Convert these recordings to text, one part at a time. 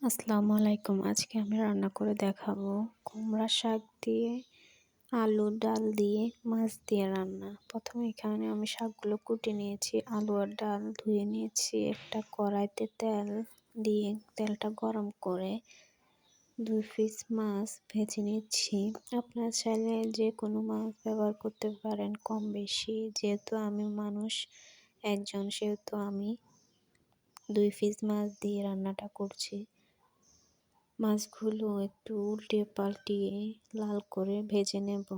আসসালামু আলাইকুম। আজকে আমি রান্না করে দেখাবো কুমড়া শাক দিয়ে, আলু, ডাল দিয়ে, মাছ দিয়ে রান্না। প্রথমে এখানে আমি শাকগুলো কুটে নিয়েছি, আলু আর ডাল ধুয়ে নিয়েছি। একটা কড়াইতে তেল দিয়ে তেলটা গরম করে 2 পিস মাছ ভেজে নিচ্ছি। আপনারা চাইলে যে কোনো মাছ ব্যবহার করতে পারেন কম বেশি। যেহেতু আমি মানুষ একজন, সেহেতু আমি 2 পিস মাছ দিয়ে রান্নাটা করছি। মাছগুলো একটু উল্টিয়ে পাল্টিয়ে লাল করে ভেজে নেব।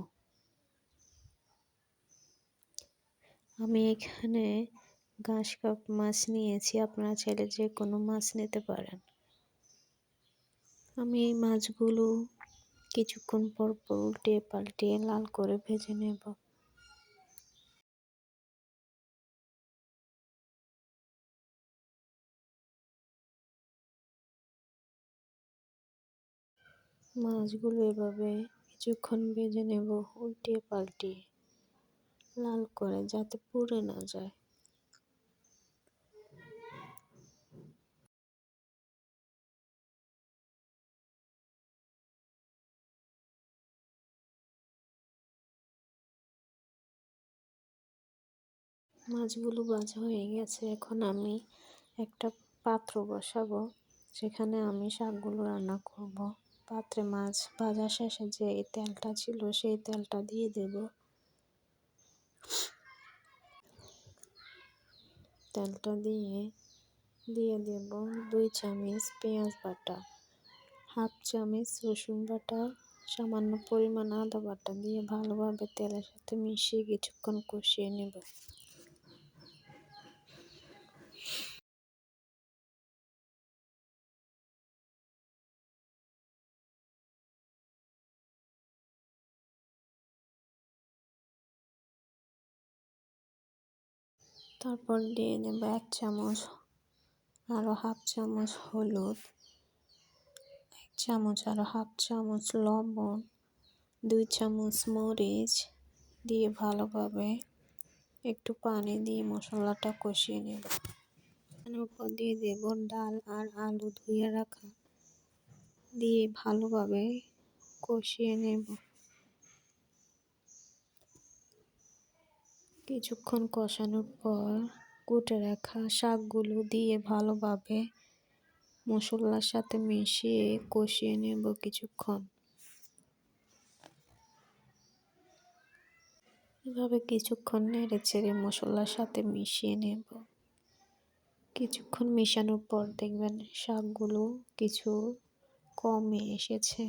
আমি এখানে ঘাস কাপ মাছ নিয়েছি, আপনারা চাইলে যে কোনো মাছ নিতে পারেন। আমি এই মাছগুলো কিছুক্ষণ পর পর উল্টিয়ে পাল্টিয়ে লাল করে ভেজে নেব। মাছগুলো এভাবে কিছুক্ষণ ভেজে নেব, উল্টিয়ে পাল্টিয়ে লাল করে, যাতে পুড়ে না যায়। মাছগুলো ভাজা হয়ে গেছে। এখন আমি একটা পাত্র বসাবো, সেখানে আমি শাকগুলো রান্না করব। পাত্রে মাছ ভাজা শেষে যে তেলটা ছিল সেই তেলটা দিয়ে দেব। তেলটা দিয়ে দেব 2 চামচ পেঁয়াজ বাটা, হাফ চামচ রসুন বাটা, সামান্য পরিমাণ আদা বাটা দিয়ে ভালোভাবে তেলের সাথে মিশিয়ে কিছুক্ষণ কষিয়ে নেব। তারপর দিয়ে দেব 1 চামচ, আরও হাফ চামচ হলুদ, 1 চামচ আরও হাফ চামচ লবণ, 2 চামচ মরিচ দিয়ে ভালোভাবে একটু পানি দিয়ে মশলাটা কষিয়ে নেব। এর উপর দিয়ে দেব ডাল আর আলু ধুয়ে রাখা, দিয়ে ভালোভাবে কষিয়ে নেব। কিছুক্ষণ কষানোর পর কুটে রাখা শাকগুলো দিয়ে ভালোভাবে মশলার সাথে মিশিয়ে কষিয়ে নেব কিছুক্ষণ। এভাবে কিছুক্ষণ নেড়েচেড়ে মশলার সাথে মিশিয়ে নেব। কিছুক্ষণ মেশানোর পর দেখবেন শাকগুলো কিছু কমে এসেছে,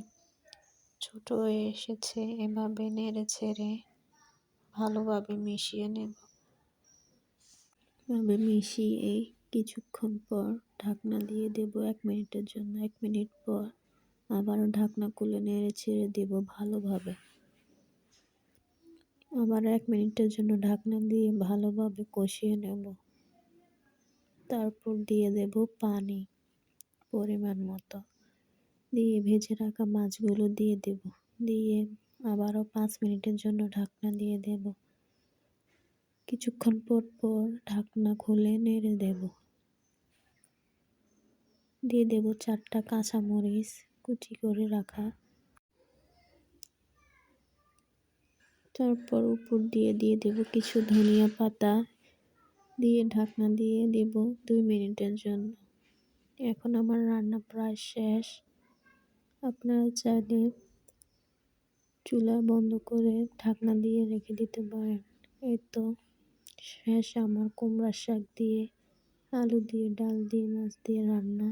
ছোট হয়ে এসেছে। এভাবে নেড়েচেড়ে ভালোভাবে মিশিয়ে নেব। এভাবে মিশিয়ে কিছুক্ষণ পর ঢাকনা দিয়ে দেব 1 মিনিটের জন্য। 1 মিনিট পর আবারও ঢাকনা খুলে নেড়েচেড়ে দেব ভালোভাবে। আবার 1 মিনিটের জন্য ঢাকনা দিয়ে ভালোভাবে কষিয়ে নেব। তারপর দিয়ে দেব পানি পরিমাণ মতো, দিয়ে ভেজে রাখা মাছগুলো দিয়ে দেব। দিয়ে আবারও 5 মিনিটের জন্য ঢাকনা দিয়ে দেব। কিছুক্ষণ পর পর ঢাকনা খুলে নেড়ে দেব। দিয়ে দেব 4টা কাঁচামরিচ কুচি করে রাখা। তারপর উপর দিয়ে দেব কিছু ধনিয়া পাতা, দিয়ে ঢাকনা দিয়ে দেব 2 মিনিটের জন্য। এখন আমার রান্না প্রায় শেষ। আপনারা চাইলে চুলা বন্ধ করে ঢাকনা দিয়ে রেখে দিতে পারেন। এই তো শেষ আমার কুমড়া শাক দিয়ে, আলু দিয়ে, ডাল দিয়ে, মাছ দিয়ে রান্না।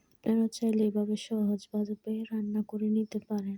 আপনারা চাইলে এভাবে সহজভাবে রান্না করে নিতে পারেন।